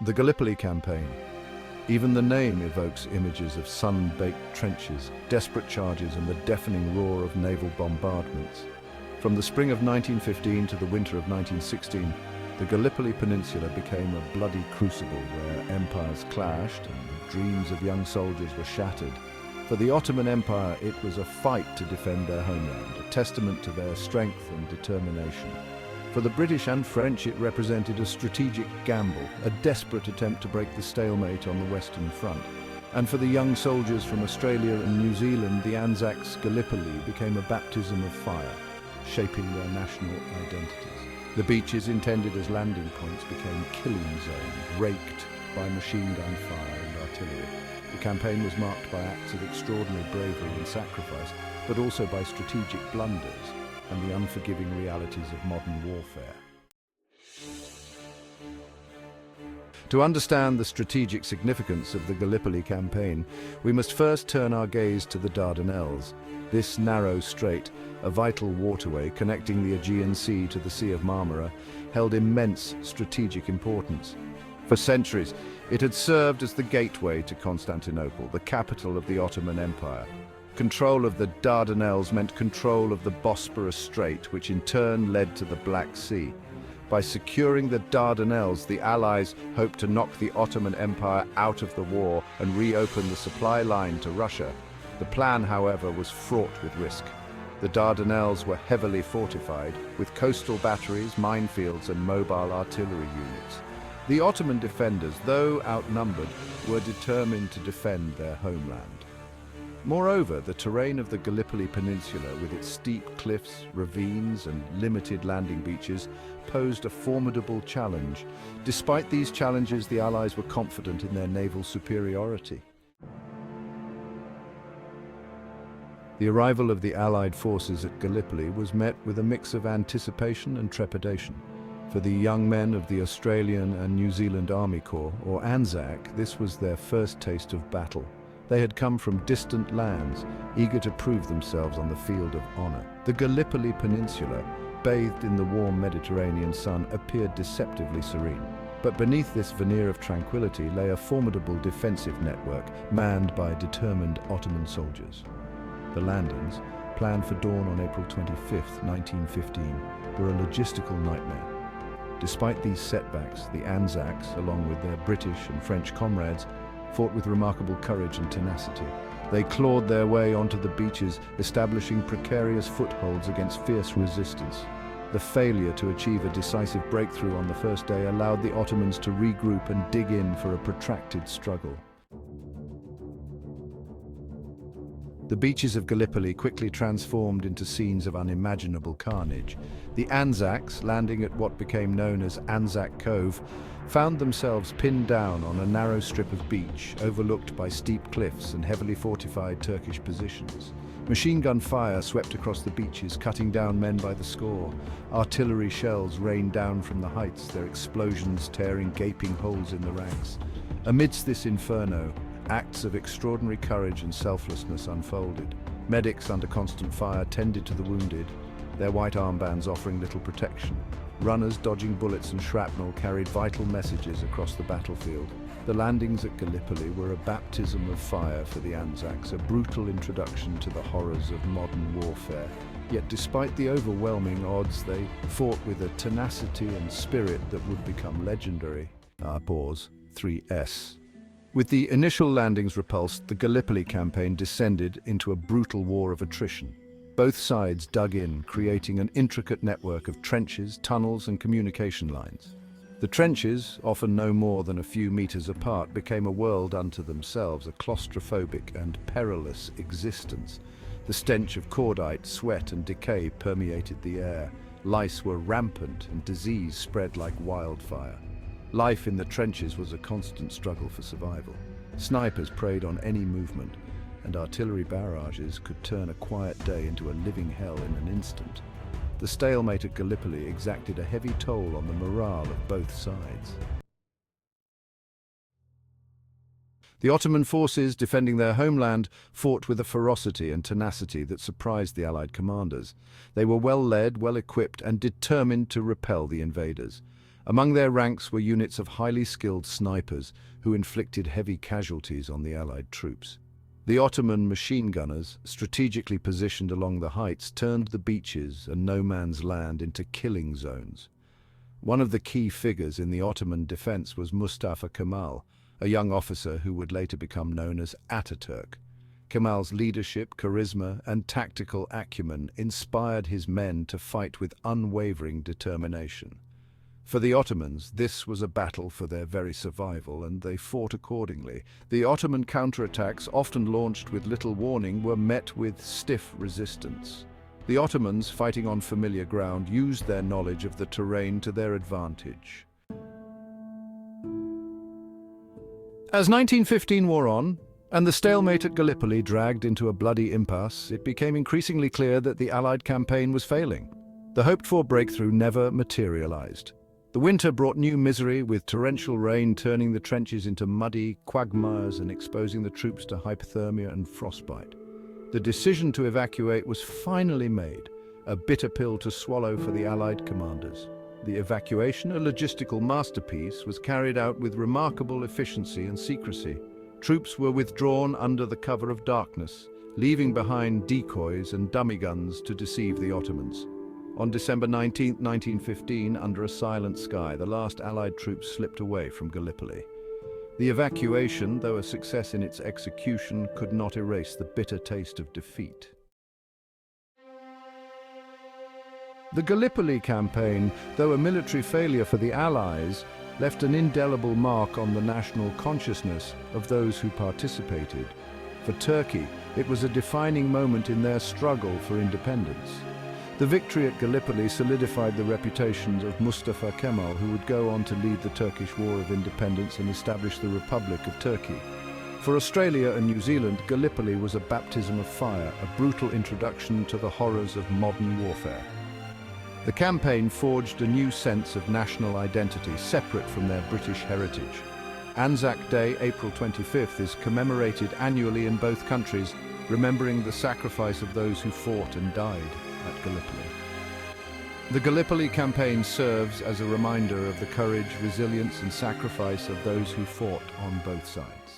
The Gallipoli campaign. Even the name evokes images of sun-baked trenches, desperate charges, and the deafening roar of naval bombardments. From the spring of 1915 to the winter of 1916, the Gallipoli Peninsula became a bloody crucible where empires clashed and the dreams of young soldiers were shattered. For the Ottoman Empire, it was a fight to defend their homeland, a testament to their strength and determination. For the British and French, it represented a strategic gamble, a desperate attempt to break the stalemate on the Western Front. And for the young soldiers from Australia and New Zealand, the Anzacs Gallipoli became a baptism of fire, shaping their national identities. The beaches intended as landing points became killing zones, raked by machine gun fire and artillery. The campaign was marked by acts of extraordinary bravery and sacrifice, but also by strategic blunders and the unforgiving realities of modern warfare. To understand the strategic significance of the Gallipoli campaign, we must first turn our gaze to the Dardanelles. This narrow strait, a vital waterway connecting the Aegean Sea to the Sea of Marmara, held immense strategic importance. For centuries, it had served as the gateway to Constantinople, the capital of the Ottoman Empire. Control of the Dardanelles meant control of the Bosporus Strait, which in turn led to the Black Sea. By securing the Dardanelles, the Allies hoped to knock the Ottoman Empire out of the war and reopen the supply line to Russia. The plan, however, was fraught with risk. The Dardanelles were heavily fortified, with coastal batteries, minefields, and mobile artillery units. The Ottoman defenders, though outnumbered, were determined to defend their homeland. Moreover, the terrain of the Gallipoli Peninsula, with its steep cliffs, ravines, and limited landing beaches, posed a formidable challenge. Despite these challenges, the Allies were confident in their naval superiority. The arrival of the Allied forces at Gallipoli was met with a mix of anticipation and trepidation. For the young men of the Australian and New Zealand Army Corps, or ANZAC, this was their first taste of battle. They had come from distant lands, eager to prove themselves on the field of honor. The Gallipoli Peninsula, bathed in the warm Mediterranean sun, appeared deceptively serene. But beneath this veneer of tranquility lay a formidable defensive network, manned by determined Ottoman soldiers. The landings, planned for dawn on April 25, 1915, were a logistical nightmare. Despite these setbacks, the Anzacs, along with their British and French comrades, fought with remarkable courage and tenacity. They clawed their way onto the beaches, establishing precarious footholds against fierce resistance. The failure to achieve a decisive breakthrough on the first day allowed the Ottomans to regroup and dig in for a protracted struggle. The beaches of Gallipoli quickly transformed into scenes of unimaginable carnage. The Anzacs, landing at what became known as Anzac Cove, found themselves pinned down on a narrow strip of beach overlooked by steep cliffs and heavily fortified Turkish positions. Machine gun fire swept across the beaches, cutting down men by the score. Artillery shells rained down from the heights, their explosions tearing gaping holes in the ranks. Amidst this inferno, acts of extraordinary courage and selflessness unfolded. Medics under constant fire tended to the wounded, their white armbands offering little protection. Runners dodging bullets and shrapnel carried vital messages across the battlefield. The landings at Gallipoli were a baptism of fire for the Anzacs, a brutal introduction to the horrors of modern warfare. Yet despite the overwhelming odds, they fought with a tenacity and spirit that would become legendary. 3S. With the initial landings repulsed, the Gallipoli campaign descended into a brutal war of attrition. Both sides dug in, creating an intricate network of trenches, tunnels, and communication lines. The trenches, often no more than a few meters apart, became a world unto themselves, a claustrophobic and perilous existence. The stench of cordite, sweat, and decay permeated the air. Lice were rampant, and disease spread like wildfire. Life in the trenches was a constant struggle for survival. Snipers preyed on any movement, and artillery barrages could turn a quiet day into a living hell in an instant. The stalemate at Gallipoli exacted a heavy toll on the morale of both sides. The Ottoman forces, defending their homeland, fought with a ferocity and tenacity that surprised the Allied commanders. They were well led, well equipped, and determined to repel the invaders. Among their ranks were units of highly skilled snipers who inflicted heavy casualties on the Allied troops. The Ottoman machine gunners, strategically positioned along the heights, turned the beaches and no man's land into killing zones. One of the key figures in the Ottoman defense was Mustafa Kemal, a young officer who would later become known as Ataturk. Kemal's leadership, charisma, and tactical acumen inspired his men to fight with unwavering determination. For the Ottomans, this was a battle for their very survival, and they fought accordingly. The Ottoman counterattacks, often launched with little warning, were met with stiff resistance. The Ottomans, fighting on familiar ground, used their knowledge of the terrain to their advantage. As 1915 wore on, and the stalemate at Gallipoli dragged into a bloody impasse, it became increasingly clear that the Allied campaign was failing. The hoped-for breakthrough never materialized. The winter brought new misery, with torrential rain turning the trenches into muddy quagmires and exposing the troops to hypothermia and frostbite. The decision to evacuate was finally made, a bitter pill to swallow for the Allied commanders. The evacuation, a logistical masterpiece, was carried out with remarkable efficiency and secrecy. Troops were withdrawn under the cover of darkness, leaving behind decoys and dummy guns to deceive the Ottomans. On December 19, 1915, under a silent sky, the last Allied troops slipped away from Gallipoli. The evacuation, though a success in its execution, could not erase the bitter taste of defeat. The Gallipoli campaign, though a military failure for the Allies, left an indelible mark on the national consciousness of those who participated. For Turkey, it was a defining moment in their struggle for independence. The victory at Gallipoli solidified the reputation of Mustafa Kemal, who would go on to lead the Turkish War of Independence and establish the Republic of Turkey. For Australia and New Zealand, Gallipoli was a baptism of fire, a brutal introduction to the horrors of modern warfare. The campaign forged a new sense of national identity, separate from their British heritage. Anzac Day, April 25th, is commemorated annually in both countries, remembering the sacrifice of those who fought and died at Gallipoli. The Gallipoli campaign serves as a reminder of the courage, resilience, and sacrifice of those who fought on both sides.